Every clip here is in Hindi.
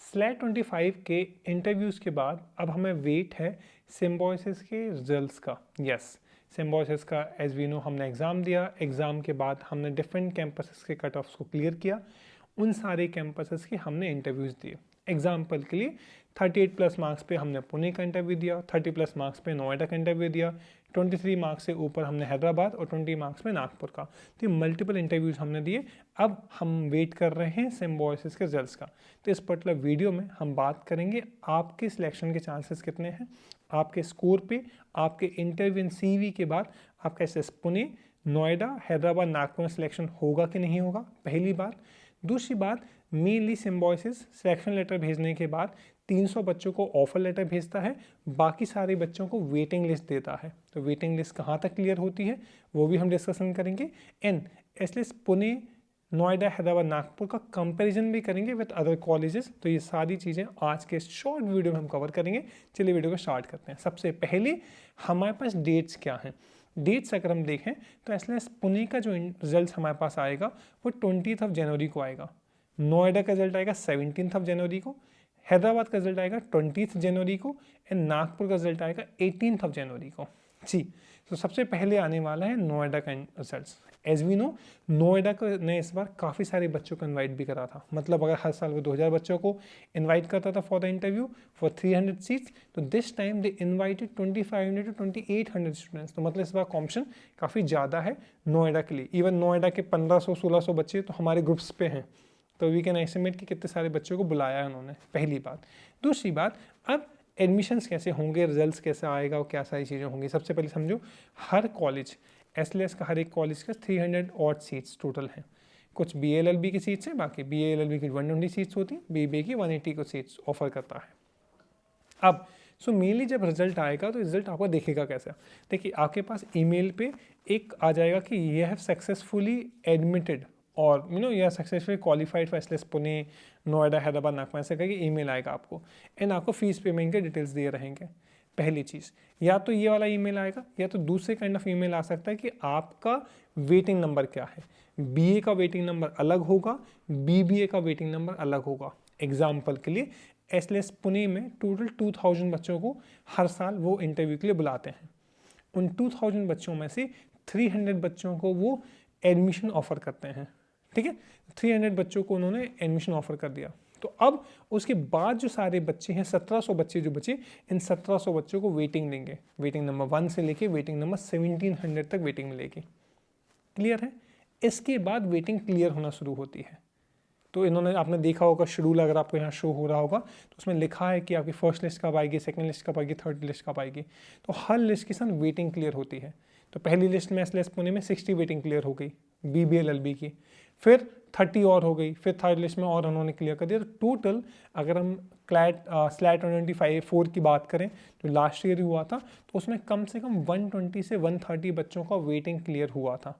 स्लैट 25 के इंटरव्यूज़ के बाद अब हमें वेट है सिम्बोसिस के रिजल्ट्स का। यस, सिम्बोसिस का एज वी नो हमने एग्ज़ाम दिया, एग्ज़ाम के बाद हमने डिफरेंट कैंपसेस के कट ऑफ्स को क्लियर किया, उन सारे कैंपसेस के हमने इंटरव्यूज़ दिए। एग्जाम्पल के लिए 38 प्लस मार्क्स पे हमने पुणे का इंटरव्यू दिया, 30 प्लस मार्क्स पे नोएडा का इंटरव्यू दिया, 23 मार्क्स से ऊपर हमने हैदराबाद और 20 मार्क्स में नागपुर का। तो ये मल्टीपल इंटरव्यूज़ हमने दिए। अब हम वेट कर रहे हैं सिम्बोसिस के रिजल्ट्स का। तो इस पर्टिकुलर वीडियो में हम बात करेंगे आपके सिलेक्शन के चांसेस कितने हैं, आपके स्कोर पे, आपके इंटरव्यू एंड CV के बाद आपका SS पुणे, नोएडा, हैदराबाद, नागपुर में सिलेक्शन होगा कि नहीं होगा, पहली बात। दूसरी बात, मेनली सिम्बोसिस सिलेक्शन लेटर भेजने के बाद 300 बच्चों को ऑफर लेटर भेजता है, बाकी सारे बच्चों को वेटिंग लिस्ट देता है। तो वेटिंग लिस्ट कहाँ तक क्लियर होती है वो भी हम डिस्कशन करेंगे। एंड एटलीस्ट पुणे, नोएडा, हैदराबाद, नागपुर का कंपैरिजन भी करेंगे विद अदर कॉलेजेस। तो ये सारी चीज़ें आज के शॉर्ट वीडियो में हम कवर करेंगे। चलिए वीडियो को स्टार्ट करते हैं। सबसे पहले हमारे पास डेट्स क्या हैं। डेट्स अगर हम देखें तो एटलीस्ट पुणे का जो रिजल्ट हमारे पास आएगा वो 20 जनवरी को आएगा, नोएडा का रिजल्ट आएगा 17 जनवरी को, हैदराबाद का रिजल्ट आएगा 20 जनवरी को एंड नागपुर का रिजल्ट आएगा 18 जनवरी को। जी, तो सबसे पहले आने वाला है नोएडा का results. As we know, Noida को ने इस बार काफ़ी सारे बच्चों को इनवाइट भी करा था। मतलब अगर हर साल वो 2000 बच्चों को इनवाइट करता था for the interview for 300 seats, तो this time they invited 2500 to 2800 students. तो मतलब इस बार कॉम्पिटिशन काफ़ी ज़्यादा है नोएडा के लिए। इवन नोएडा के 1500-1600 बच्चे तो हमारे ग्रुप्स पे हैं। तो वी कैन एस्टिमेट कि कितने सारे बच्चों को बुलाया है उन्होंने, पहली बात। दूसरी बात, अब एडमिशन्स कैसे होंगे, रिजल्ट्स कैसे आएगा और क्या सारी चीज़ें होंगी। सबसे पहले समझो, हर कॉलेज SLS का हर एक कॉलेज का 300 ऑड सीट्स टोटल हैं। कुछ BA LLB की सीट्स हैं, बाकी BA LLB की 120 सीट्स होती हैं, BBA की 180 को सीट्स ऑफर करता है। अब सो मेनली जब रिजल्ट आएगा तो रिजल्ट आपको देखेगा कैसा। देखिए, आपके पास ईमेल पे एक आ जाएगा कि ये हैव सक्सेसफुली एडमिटेड और you are successfully qualified for SLS Pune, Noida, Hyderabad, Nagpur, ऐसे करके ईमेल आएगा आपको एंड आपको फीस पेमेंट के डिटेल्स दिए रहेंगे। पहली चीज़, या तो ये वाला ईमेल आएगा या तो दूसरे काइंड ऑफ ईमेल आ सकता है कि आपका वेटिंग नंबर क्या है। BA का वेटिंग नंबर अलग होगा, BBA का वेटिंग नंबर अलग होगा। एग्जाम्पल के लिए SLS पुणे में टोटल 2000 बच्चों को हर साल वो इंटरव्यू के लिए बुलाते हैं। उन 2000 बच्चों में से 300 बच्चों को वो एडमिशन ऑफर करते हैं। ठीक है, 300 बच्चों को उन्होंने एडमिशन ऑफर कर दिया। तो अब उसके बाद जो सारे बच्चे हैं, 1700 बच्चे जो बचे, इन 1700 बच्चों को वेटिंग देंगे। वेटिंग नंबर 1 से लेके वेटिंग नंबर 1700 तक वेटिंग मिलेगी। क्लियर है। इसके बाद वेटिंग क्लियर होना शुरू होती है। तो इन्होंने, आपने देखा होगा शेड्यूल, अगर आपको यहाँ शो हो रहा होगा तो उसमें लिखा है कि आपकी फर्स्ट लिस्ट कब आएगी, सेकंड लिस्ट कब आएगी, थर्ड लिस्ट कब आएगी। तो हर लिस्ट के साथ वेटिंग क्लियर होती है। तो पहली लिस्ट में SLS पुणे में 60 वेटिंग क्लियर हो गई BBA LLB की, फिर 30 और हो गई, फिर थर्ड लिस्ट में और उन्होंने क्लियर कर दिया। तो टोटल अगर हम स्लैट 25 की बात करें जो लास्ट ईयर हुआ था, तो उसमें कम से कम 120 से 130 बच्चों का वेटिंग क्लियर हुआ था।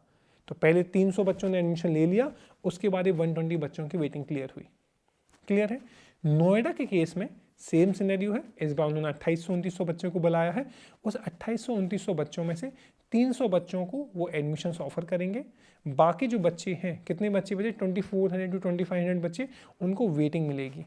तो पहले 300 बच्चों ने एडमिशन ले लिया, उसके बाद ये 120 बच्चों की वेटिंग क्लियर हुई। क्लियर है। नोएडा के केस में सेम सिनेरियो है। इस बार उन्होंने 2800-2900 बच्चों को बुलाया है। उस 2800-2900 बच्चों में से 300 बच्चों को वो एडमिशन्स ऑफर करेंगे। बाकी जो बच्चे हैं, कितने बच्चे बचे, 2400 to 2500 बच्चे, उनको वेटिंग मिलेगी।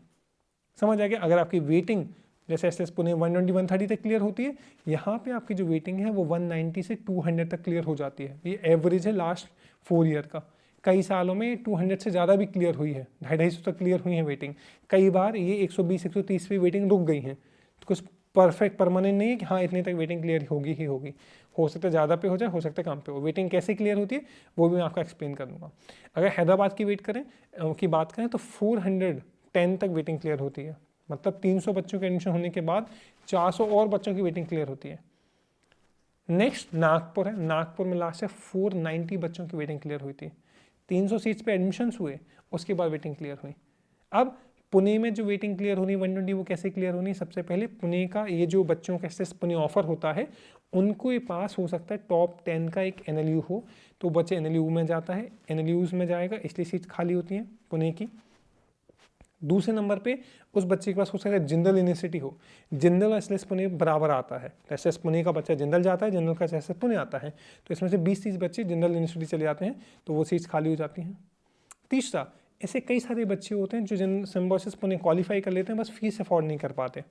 समझ आ गया। अगर आपकी वेटिंग जैसे SLS पुणे 120-130 तक क्लियर होती है, यहाँ पे आपकी जो वेटिंग है वो 190 से 200 तक क्लियर हो जाती है। ये एवरेज है लास्ट 4 ईयर का। कई सालों में 200 से ज़्यादा भी क्लियर हुई है, 250 तक क्लियर हुई है वेटिंग। कई बार ये 120-130 पे वेटिंग रुक गई है। तो कुछ परफेक्ट परमानेंट नहीं है कि हाँ इतने तक वेटिंग क्लियर होगी ही होगी। हो सकता है ज़्यादा पे हो जाए, हो सकता है कम पे हो। वेटिंग कैसे क्लियर होती है वो भी मैं आपको एक्सप्लेन कर दूँगा। अगर हैदराबाद की बात करें तो 410 तक वेटिंग क्लियर होती है। मतलब 300 बच्चों के एडमिशन होने के बाद 400 और बच्चों की वेटिंग क्लियर होती है। नेक्स्ट नागपुर है। नागपुर में लास्ट है 490 बच्चों की वेटिंग क्लियर हुई थी। 300 सीट्स पे एडमिशन्स हुए, उसके बाद वेटिंग क्लियर हुई। अब पुणे में जो वेटिंग क्लियर होनी 120, वो कैसे क्लियर होनी। सबसे पहले पुणे का ये जो बच्चों का SLS पुणे ऑफर होता है, उनको ये पास हो सकता है टॉप 10 का एक NLU हो, तो बच्चे NLU में जाता है, NLUs में जाएगा, इसलिए सीट्स खाली होती हैं पुणे की। दूसरे नंबर पे उस बच्चे के पास हो सकता है जनरल यूनिवर्सिटी हो, जनरल और SLS पुणे बराबर आता है। SLS पुणे का बच्चा जनरल जाता है, जनरल का SLS पुणे आता है, तो इसमें से 20-30 बच्चे जनरल यूनिवर्सिटी चले जाते हैं, तो वो सीट्स खाली हो जाती हैं। तीसरा, ऐसे कई सारे बच्चे होते हैं जो जिन सिम्बोसिस पुणे क्वालिफाई कर लेते हैं, बस फीस अफोर्ड नहीं कर पाते,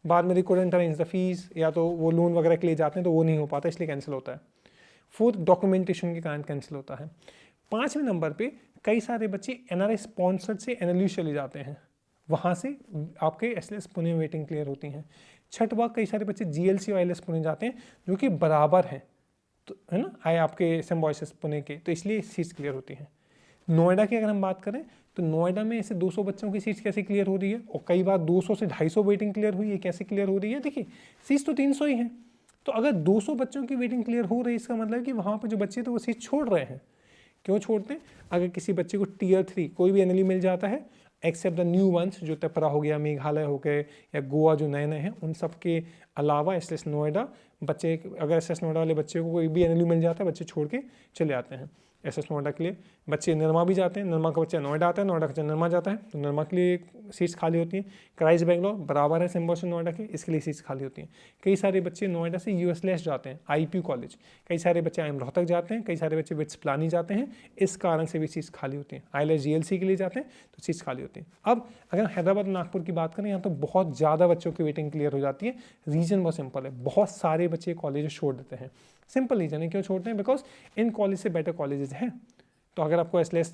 बाद में couldn't arrange द फीस, या तो वो लोन वगैरह के लिए जाते हैं तो वो नहीं हो पाता, इसलिए कैंसिल होता है। फोर्थ, डॉक्यूमेंटेशन के कारण कैंसिल होता है। 5वें नंबर पे कई सारे बच्चे NRI स्पॉन्सर्ड से NLU चले जाते हैं, वहाँ से आपके SLS पुणे वेटिंग क्लियर होती हैं। छठवा, कई सारे बच्चे GLC और ILS पुणे जाते हैं जो कि बराबर हैं, तो है ना, आए आपके सिम्बोसिस पुणे के, तो इसलिए सीट्स क्लियर होती हैं। नोएडा की अगर हम बात करें तो नोएडा में ऐसे 200 बच्चों की सीट्स कैसे क्लियर हो रही है, और कई बार 200 से 250 वेटिंग क्लियर हुई है, कैसे क्लियर हो रही है? देखिए, सीट्स तो 300 ही हैं, तो अगर 200 बच्चों की वेटिंग क्लियर हो रही है, इसका मतलब कि वहाँ पर जो बच्चे थे वो सीट छोड़ रहे हैं। क्यों छोड़ते हैं? अगर किसी बच्चे को Tier 3 कोई भी NLU मिल जाता है, एक्सेप्ट द न्यू वंस, जो त्रिपुरा हो गया, मेघालय हो गए, या गोवा जो नए नए हैं, उन सब के अलावा SLS नोएडा बच्चे, अगर SLS नोएडा वाले बच्चे को कोई भी NLU मिल जाता है, बच्चे छोड़ के चले आते हैं। SLS नोएडा के लिए बच्चे निर्मा भी जाते हैं, निर्मा का बच्चा नोएडा आता है, नोएडा का बच्चा निर्मा जाता है, तो निर्मा के लिए सीट्स खाली होती हैं। क्राइस्ट बेंगलोर बराबर है सिम्बोसिस नोएडा के, इसके लिए सीट्स खाली होती हैं। कई सारे बच्चे नोएडा से USLS जाते हैं, IPU कॉलेज, कई सारे बच्चे IIM रोहतक जाते हैं, कई सारे बच्चे विट्स पिलानी जाते हैं, इस कारण से भी सीट्स खाली होती हैं। ILS GLC के लिए जाते हैं तो सीट्स खाली होती हैं। अब अगर हैदराबाद और नागपुर की बात करें, यहाँ तो बहुत ज़्यादा बच्चों की वेटिंग क्लियर हो जाती है। रीज़न बहुत सिंपल है, बहुत सारे बच्चे कॉलेज छोड़ देते हैं। सिंपल रीज़न है क्यों छोड़ते हैं, बिकॉज इन कॉलेज से बेटर कॉलेजेस हैं। तो अगर आपको SLS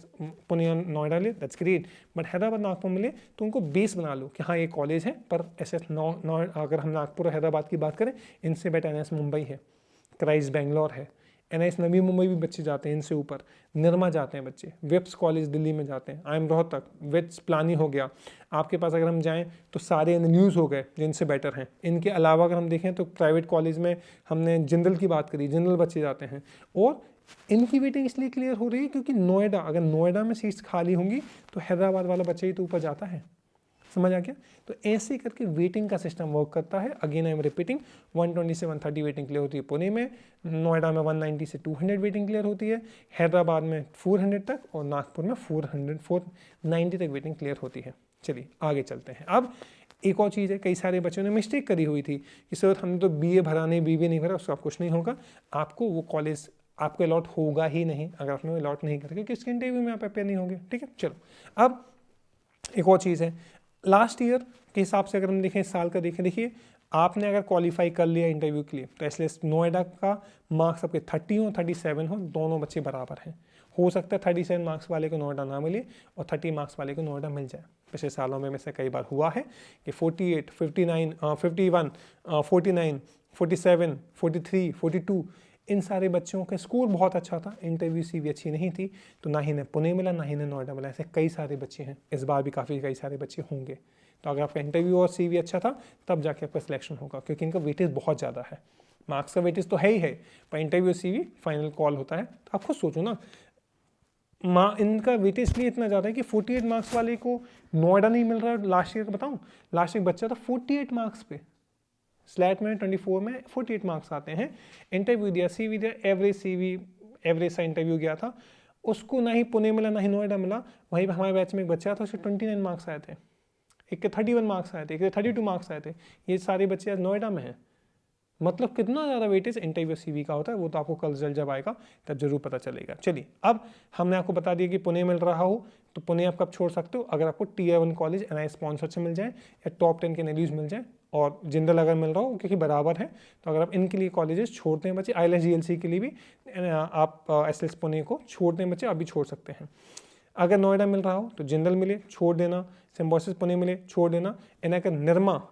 पुणे नोएडा ले, that's great, but Hyderabad Nagpur मिले तो उनको बेस बना लो कि हाँ ये कॉलेज है, पर अगर हम नागपुर और हैदराबाद की बात करें, इनसे बेटर NIS मुंबई है, क्राइस्ट बेंगलोर है, NIS नवी मुंबई भी बच्चे जाते हैं, इनसे ऊपर निर्मा जाते हैं बच्चे, विप्स कॉलेज दिल्ली में जाते हैं, IIM रोहतक, विट्स पिलानी हो गया। आपके पास अगर हम जाएं तो सारे NLUs हो गए जिनसे बेटर हैं। इनके अलावा अगर हम देखें तो प्राइवेट कॉलेज में हमने जिंदल की बात करी, जिंदल बच्चे जाते हैं, और इनकी वेटिंग इसलिए क्लियर हो रही है क्योंकि नोएडा, अगर नोएडा में सीट्स खाली होंगी तो हैदराबाद वाला बच्चा ही तो ऊपर जाता है। समझ आ गया? तो ऐसे करके वेटिंग का सिस्टम वर्क करता है। अगेन आई एम रिपीटिंग, 120 से 130 वेटिंग क्लियर होती है पुणे में, नोएडा में 190 से 200 वेटिंग क्लियर होती है, हैदराबाद में 400 तक, और नागपुर में 490 तक वेटिंग क्लियर होती है। चलिए आगे चलते हैं। अब एक और चीज़ है, कई सारे बच्चों ने मिस्टेक करी हुई थी कि सर हमने तो BA भरा नहीं, BBA नहीं भरा, उसका आप कुछ नहीं होगा, आपको वो कॉलेज आपको अलॉट होगा ही नहीं अगर आपने अलॉट नहीं करेगा, क्योंकि इसके इंटरव्यू में आप अपेयर नहीं होंगे। ठीक है, चलो अब एक और चीज़ है, लास्ट ईयर के हिसाब से अगर हम देखें, इस साल का देखें, देखिए आपने अगर क्वालिफाई कर लिया इंटरव्यू के लिए तो SLS नोएडा का मार्क्स आपके 30 हो 37 हो, दोनों बच्चे बराबर हैं। हो सकता है 37 मार्क्स वाले को नोएडा ना मिले और 30 मार्क्स वाले को नोएडा मिल जाए। पिछले सालों में से कई बार हुआ है कि 48, 59, 51, 49, 47, 43, 42, इन सारे बच्चों का स्कोर बहुत अच्छा था, इंटरव्यू CV अच्छी नहीं थी, तो ना ही ने पुणे मिला ना ही ने नोएडा मिला। ऐसे कई सारे बच्चे हैं, इस बार भी कई सारे बच्चे होंगे। तो अगर आपका इंटरव्यू और CV अच्छा था तब जाके आपका सिलेक्शन होगा, क्योंकि इनका वेटेज बहुत ज़्यादा है। मार्क्स का वेटेज तो है ही है, पर इंटरव्यू और CV फाइनल कॉल होता है। तो आप खुद सोचो ना, इनका वेटेज इसलिए इतना ज़्यादा है कि 48 मार्क्स वाले को नोएडा नहीं मिल रहा है। लास्ट ईयर बताऊँ, लास्ट ईयर बच्चा था 48 मार्क्स पे, स्लैट में 24 में 48 मार्क्स आते हैं। इंटरव्यू दिया, CV दिया, एवरेज सा इंटरव्यू गया था, उसको ना ही पुणे मिला ना ही नोएडा मिला। वहीं पर हमारे बैच में एक बच्चा था, उसके 29 मार्क्स आए थे, एक के 31 मार्क्स आए थे, एक के 32 मार्क्स आए थे। ये सारे बच्चे आज नोएडा में हैं। मतलब कितना ज़्यादा वेटेज इंटरव्यू CV का होता है, वो तो आपको कल रिजल्ट जब आएगा तब जरूर पता चलेगा। चलिए, अब हमने आपको बता दिया कि पुणे मिल रहा हो तो पुणे आप कब छोड़ सकते हो, अगर आपको Tier 1 कॉलेज NIS स्पॉन्सर से मिल जाए या टॉप 10 के NLUs मिल जाए, और जिंदल अगर मिल रहा हो क्योंकि बराबर है, तो अगर आप इनके लिए कॉलेजेस छोड़ते हैं बच्चे, ILS GLC के लिए भी आप SLS पुणे को छोड़ते हैं बच्चे, अभी छोड़ सकते हैं। अगर नोएडा मिल रहा हो तो जिंदल मिले छोड़ देना, सिम्बोसिस पुणे मिले छोड़ देना, अगर निर्मा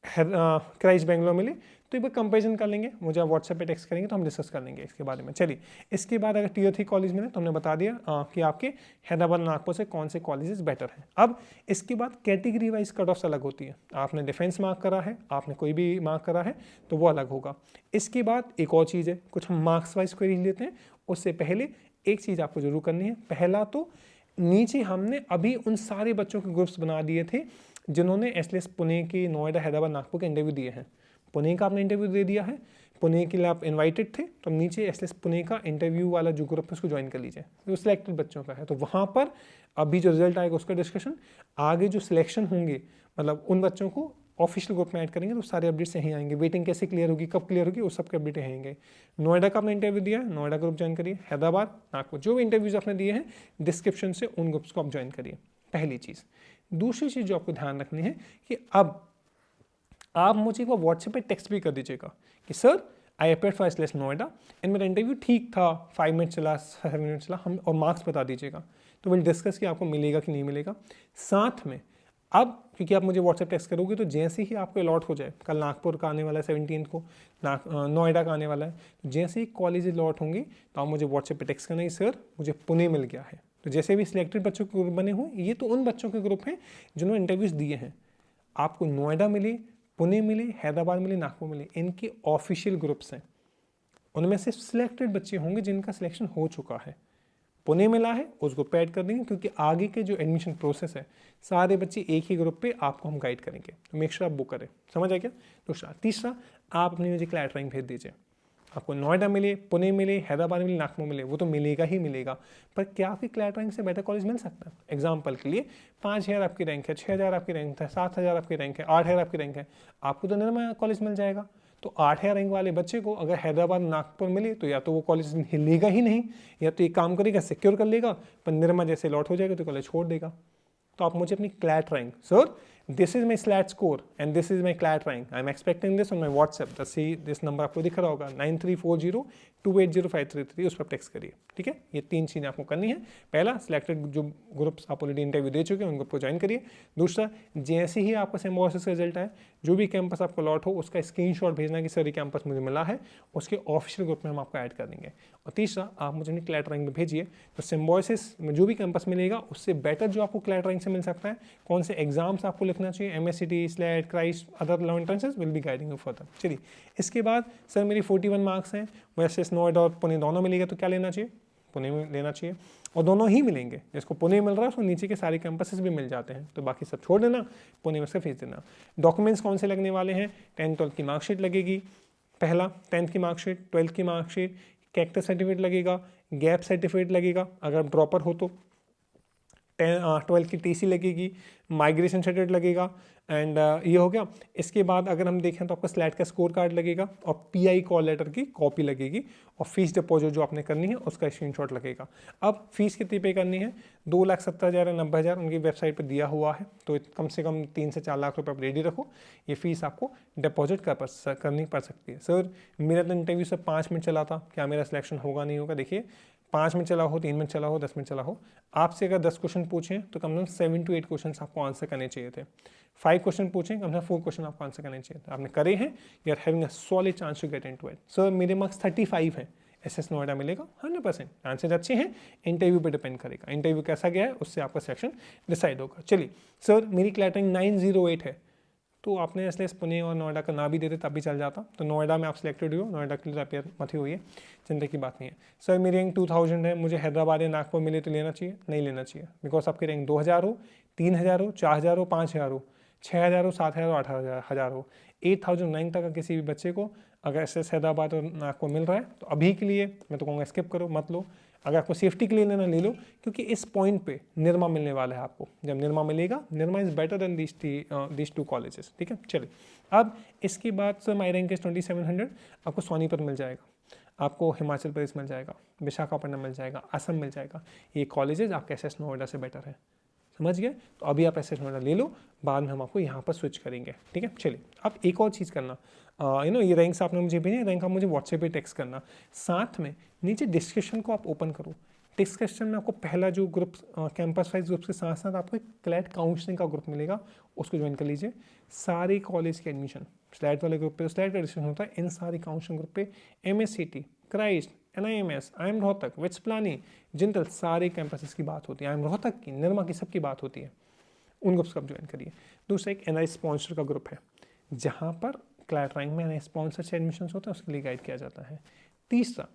क्राइस्ट बेंगलोर मिले तो एक बार कंपेरिजन कर लेंगे, मुझे आप व्हाट्सएप पे टेक्स्ट करेंगे तो हम डिस्कस कर लेंगे इसके बारे में। चलिए, इसके बाद अगर Tier 3 कॉलेज मिले तो हमने बता दिया कि आपके हैदराबाद नागपुर से कौन से कॉलेजेस बेटर हैं। अब इसके बाद कैटेगरी वाइज कट ऑफ्स अलग होती है। आपने डिफेंस मार्क करा है, आपने कोई भी मार्क करा है तो वो अलग होगा। इसके बाद एक और चीज़ है, कुछ हम मार्क्स वाइज क्वेरी लेते हैं। उससे पहले एक चीज़ आपको जरूर करनी है, पहला तो नीचे हमने अभी उन सारे बच्चों के ग्रुप्स बना दिए थे जिन्होंने SLS पुणे के, नोएडा, हैदराबाद, नागपुर के इंटरव्यू दिए हैं। पुणे का आपने इंटरव्यू दे दिया है, पुणे के लिए आप इनवाइटेड थे, तो नीचे SLS पुणे का इंटरव्यू वाला जो ग्रुप है उसको ज्वाइन कर लीजिए, जो सिलेक्टेड बच्चों का है। तो वहाँ पर अभी जो रिजल्ट आएगा उसका डिस्कशन, आगे जो सिलेक्शन होंगे, मतलब उन बच्चों को ऑफिशियल ग्रुप में ऐड करेंगे तो सारे अपडेट्स यहीं आएंगे। वेटिंग कैसे क्लियर होगी, कब क्लियर होगी, उस सब के अपडेट आएंगे। नोएडा का आपने इंटरव्यू दिया है, नोएडा ग्रुप ज्वाइन करिए। हैदराबाद, नागपुर, जो भी इंटरव्यूज आपने दिए हैं डिस्क्रिप्शन से उन ग्रुप्स को आप ज्वाइन करिए, पहली चीज़। दूसरी चीज़ जो आपको ध्यान रखनी है कि अब आप मुझे एक बार व्हाट्सएप पे टेक्स्ट भी कर दीजिएगा कि sir I appear for SLS Noida and मेरा इंटरव्यू ठीक था, 5 मिनट चला, 7 मिनट चला, हम और मार्क्स बता दीजिएगा। तो विल डिस्कस कि आपको मिलेगा कि नहीं मिलेगा। साथ में अब क्योंकि आप मुझे व्हाट्सएप टेक्स्ट करोगे तो जैसे ही आपको अलॉट हो जाए, कल नागपुर का आने वाला है 17 को, नोएडा का आने वाला है, तो जैसे ही कॉलेज अलॉट होंगे तो आप मुझे व्हाट्सएप पे टेक्स्ट करना है सर मुझे पुणे मिल गया है। तो जैसे भी सिलेक्टेड बच्चों के ग्रुप बने हुए, ये तो उन बच्चों के ग्रुप हैं जिन्होंने इंटरव्यूज दिए हैं। आपको नोएडा मिले, पुणे मिले, हैदराबाद मिले, नागपुर मिले, इनके ऑफिशियल ग्रुप्स हैं। उनमें से सिलेक्टेड बच्चे होंगे जिनका सिलेक्शन हो चुका है। पुणे मिला है उसको पे ऐड कर देंगे, क्योंकि आगे के जो एडमिशन प्रोसेस है सारे बच्चे एक ही ग्रुप पे आपको हम गाइड करेंगे। तो मेक श्योर आप बुक करें। समझ आ गया? दूसरा, तीसरा, आप अपनी मुझे क्लैट रैंक भेज दीजिए। आपको नोएडा मिले, पुणे मिले, हैदराबाद मिले, नागपुर मिले, वो तो मिलेगा ही मिलेगा, पर क्या आपकी क्लैट रैंक से बेटर कॉलेज मिल सकता है? एग्जाम्पल के लिए 5000 आपकी रैंक है, 6000 आपकी रैंक है, 7000 आपकी रैंक है, 8000 आपकी रैंक है, आपको तो निर्मा कॉलेज मिल जाएगा। तो 8000 रैंक वाले बच्चे को अगर हैदराबाद, नागपुर मिले तो या तो वो कॉलेज लेगा ही नहीं, या तो एक काम करेगा सिक्योर कर लेगा, पर निर्मा जैसे लॉट हो जाएगा तो कॉलेज छोड़ देगा। तो आप मुझे अपनी CLAT rank, sir this is my slate score and this is my CLAT rank, I am expecting this on my WhatsApp, this number आपको दिख रहा होगा 9340280533, उस पर टेक्स्ट करिए। ठीक है, ये 3 चीज़ें आपको करनी है। पहला, सिलेक्टेड जो ग्रुप्स आप ऑलरेडी इंटरव्यू दे चुके हैं उन ग्रुप को ज्वाइन करिए। दूसरा, जैसे ही आपका सिम्बोसिस का रिजल्ट आए, जो भी कैंपस आपको लॉट हो उसका स्क्रीनशॉट भेजना कि सर ये कैंपस मुझे मिला है, उसके ऑफिशियल ग्रुप में हम आपको ऐड कर देंगे। और तीसरा, आप मुझे अपनी क्लैट रैंक में भेजिए, तो सिम्बोसिस में जो भी कैंपस मिलेगा उससे बेटर जो आपको क्लैट रैंक से मिल सकता है, कौन से एग्जाम्स आपको लिखना चाहिए, MSCT, SLAT, Christ, other law entrances will be guiding you further. चलिए, इसके बाद सर मेरी 41 मार्क्स हैं, वैसे नोएडा और पुणे दोनों मिलेगा तो क्या लेना चाहिए? पुणे में लेना चाहिए, और दोनों ही मिलेंगे। जिसको पुणे मिल रहा है उसको नीचे के सारे कैंपसेस भी मिल जाते हैं, तो बाकी सब छोड़ देना, पुणे में उसका फीस देना। डॉक्यूमेंट्स कौन से लगने वाले हैं? 10th 12th की मार्कशीट लगेगी, पहला 10th की मार्कशीट, 12th की मार्कशीट, कैरेक्टर सर्टिफिकेट लगेगा, गैप सर्टिफिकेट लगेगा अगर आप ड्रॉपर हो तो, 12th की TC लगेगी, माइग्रेशन सर्टिफिकेट लगेगा, एंड ये हो गया। इसके बाद अगर हम देखें तो आपका स्लैट का स्कोर कार्ड लगेगा, और PI कॉल लेटर की कॉपी लगेगी, और फीस डिपॉजिट जो आपने करनी है उसका स्क्रीनशॉट लगेगा। अब फीस कितनी पे करनी है? 2,70,000 या 90,000 उनकी वेबसाइट पर दिया हुआ है, तो कम से कम 3 से 4 लाख रुपये आप रेडी रखो। ये फीस आपको डिपॉजिट करनी पड़ सकती है। सर मेरा तो इंटरव्यू से 5 मिनट चला था, क्या मेरा सिलेक्शन होगा नहीं होगा? देखिए, 5 मिनट चला हो, 3 मिनट चला हो, 10 मिनट चला हो, आपसे अगर 10 क्वेश्चन पूछें तो कम से कम 7 to 8 क्वेश्चन आपको आंसर करने चाहिए थे। 5 क्वेश्चन पूछें, कम से कम 4 क्वेश्चन आपको आंसर करने चाहिए थे, आपने करे हैं, you are having a solid chance to get into it. Sir मेरे मार्क्स 35 हैं, SS नोएडा मिलेगा 100%, चांसेज अच्छे हैं, इंटरव्यू पे डिपेंड करेगा, इंटरव्यू कैसा गया है उससे आपका सिलेक्शन डिसाइड होगा। चलिए, सर मेरी क्लैटरिंग 908 है, तो आपने SLS पुणे और नोएडा का ना भी देते तब भी चल जाता। तो नोएडा में आप सिलेक्टेड हो, नोएडा के लिए अपेयर मत ही हुई है, चिंता की बात नहीं है। सर मेरी रैंक 2000 है, मुझे हैदराबाद या नागपुर मिले तो लेना चाहिए? नहीं लेना चाहिए, बिकॉज आपकी रैंक 2000 हो, 3000 हो, 4000 हो, 5000 हो, 6000 हो, 7000 हो, 8000 हो, 8009 तक का किसी भी बच्चे को अगर SS हैदराबाद और नागपुर मिल रहा है तो अभी के लिए मैं तो कहूँगा स्किप करो, मत लो। अगर आपको सेफ्टी के लिए लेना ले लो, क्योंकि इस पॉइंट पे निर्मा मिलने वाला है आपको। जब निर्मा मिलेगा, Nirma is better than this 2 colleges. ठीक है, चलिए अब इसके बाद सर माई रैंक इज 2700, आपको सोनीपत मिल जाएगा, आपको हिमाचल प्रदेश मिल जाएगा, विशाखापट्टनम मिल जाएगा, असम मिल जाएगा। ये कॉलेजेस आपके SS नोएडा से बेटर है, समझ गए? तो अभी आप SS नोएडा ले लो, बाद में हम आपको यहाँ पर स्विच करेंगे। ठीक है, चलिए अब एक और चीज़ करना, ये रैंक्स आपने मुझे भेजे, रैंक आप मुझे व्हाट्सएप पे टेक्स्ट करना, साथ में नीचे डिस्कशन को आप ओपन करो। डिस्कशन में आपको पहला जो ग्रुप कैंपस वाइज ग्रुप के साथ साथ आपको एक क्लैट काउंसलिंग का ग्रुप मिलेगा, उसको ज्वाइन कर लीजिए। सारे कॉलेज के एडमिशन स्लैट वाले ग्रुप पे स्लैट का एडमिशन होता है, इन सारी काउंसलिंग ग्रुप पे MSCT, Christ, NIMS, IIM Rohtak, BITS Pilani, Jindal, सारे कैंपसेस की बात होती है, IIM रोहतक की, निर्मा की, सबकी बात होती है। उन ग्रुप्स को आप ज्वाइन करिए। दूसरा एक NI स्पॉन्सर का ग्रुप है, जहाँ पर क्लैट रैंक में NI स्पॉन्सर से एडमिशन होता है, उसके लिए गाइड किया जाता है। तीसरा,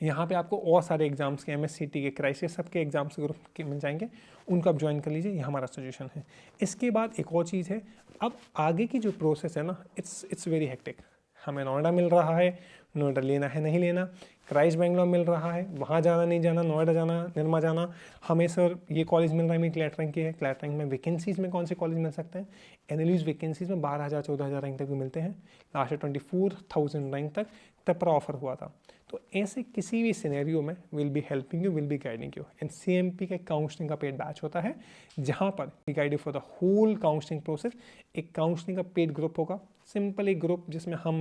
यहाँ पे आपको और सारे एग्जाम्स के MSCT के, क्राइसिस, सबके एग्जाम्स के ग्रुप के मिल जाएंगे, उनको आप ज्वाइन कर लीजिए, ये हमारा सजेशन है। इसके बाद एक और चीज़ है, अब आगे की जो प्रोसेस है ना, इट्स वेरी हेक्टिक। हमें नोएडा मिल रहा है, नोएडा लेना है नहीं लेना, क्राइस्ट बेंगलोर मिल रहा है, वहाँ जाना नहीं जाना, नोएडा जाना, निर्मा जाना, हमें सर ये कॉलेज मिल रहा है, मेरी क्लैट रैंक की है, क्लैट रैंक में वैकेंसीज़ में कौन से कॉलेज मिल सकते हैं, एनालिस्ट वैकेंसीज़ में 12,000 14,000 रैंक तक भी मिलते हैं, लास्ट 24,000 रैंक तक तब पर ऑफर हुआ था। तो ऐसे किसी भी सिनेरियो में will be helping you, will be guiding you. And CMP का काउंसलिंग का पेड बैच होता है जहाँ पर we guide you for the whole counselling process. एक काउंसलिंग का पेड ग्रुप होगा, सिंपल एक ग्रुप जिसमें हम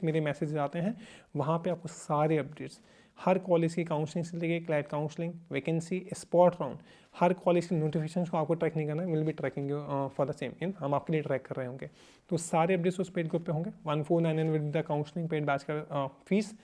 मेरे मैसेज आते हैं, वहाँ पे आपको सारे अपडेट्स, हर कॉलेज की काउंसलिंग से लेके CLAT counselling, vacancy, spot round, हर कॉलेज के नोटिफिकेशन को आपको ट्रैक नहीं करना है, will be tracking you for the same in, हम आपके लिए ट्रैक कर रहे होंगे। तो सारे अपडेट्स उस पेड ग्रुप पे होंगे। 1499 with the counselling paid batch का फीस।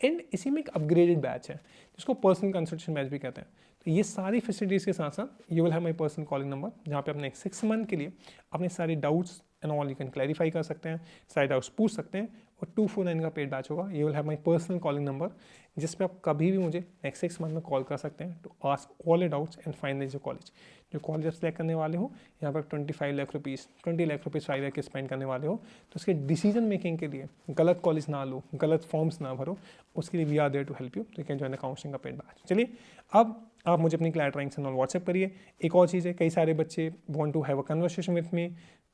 एंड इसी में एक अपग्रेडेड बैच है जिसको पर्सनल कंसल्टेशन बैच भी कहते हैं। तो ये सारी फैसिलिटीज़ के साथ साथ you will have my personal calling number, जहाँ पे अपने 6 मंथ के लिए अपने सारे doubts and all you can clarify कर सकते हैं, सारे डाउट्स पूछ सकते हैं। और 249 का पेड बैच होगा, you will have my personal calling number, जिस पे आप कभी भी मुझे नेक्स्ट 6 मंथ में कॉल कर सकते हैं to ask all your doubts and finalise your college. जो कॉलेज आप सेलेक्ट करने वाले हो, यहाँ पर 25 lakh rupees 20 lakh rupees 5 year के स्पेंड करने वाले हो, तो उसके डिसीजन मेकिंग के लिए गलत कॉलेज ना लो, गलत फॉर्म्स ना भरो, उसके लिए we are there to help you. तो you can join the counselling का पेड बैच। चलिए अब आप मुझे अपनी क्लैट रैंक से नॉल व्हाट्सएप करिए। एक और चीज़ है, कई सारे बच्चे want to have a conversation with me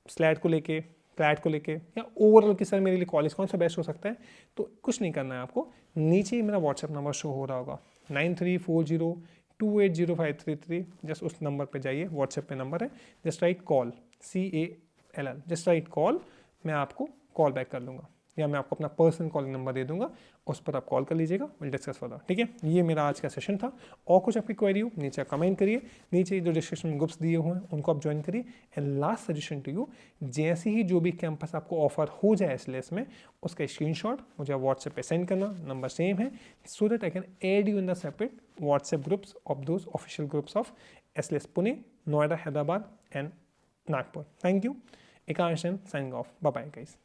CLAT को लेके, क्लैट को लेके, या ओवरऑल कि सर मेरे लिए कॉलेज कौन सा बेस्ट हो सकता है। तो कुछ नहीं करना है आपको, नीचे ही मेरा व्हाट्सएप नंबर शो हो रहा होगा 9340280533। जस्ट उस नंबर पे जाइए, व्हाट्सएप पे नंबर है, just right call, CALL, just right call, मैं आपको कॉल बैक कर लूँगा, या मैं आपको अपना पर्सनल कॉलिंग नंबर दे दूंगा, उस पर आप कॉल कर लीजिएगा, विल डिस्कस फर्दर। ठीक है, ये मेरा आज का सेशन था। और कुछ आपकी क्वेरी हो नीचे कमेंट करिए, नीचे जो डिस्क्रिप्शन में ग्रुप्स दिए हुए हैं उनको आप ज्वाइन करिए। And last suggestion to you, जैसे ही जो भी कैंपस आपको ऑफर हो जाए SLS में, उसका स्क्रीनशॉट मुझे व्हाट्सएप पे सेंड करना, नंबर सेम है, so that I can add you in the separate WhatsApp groups of those official groups of SLS Pune, Noida, Hyderabad and Nagpur. Thank you. Ekash signing off. Bye bye guys.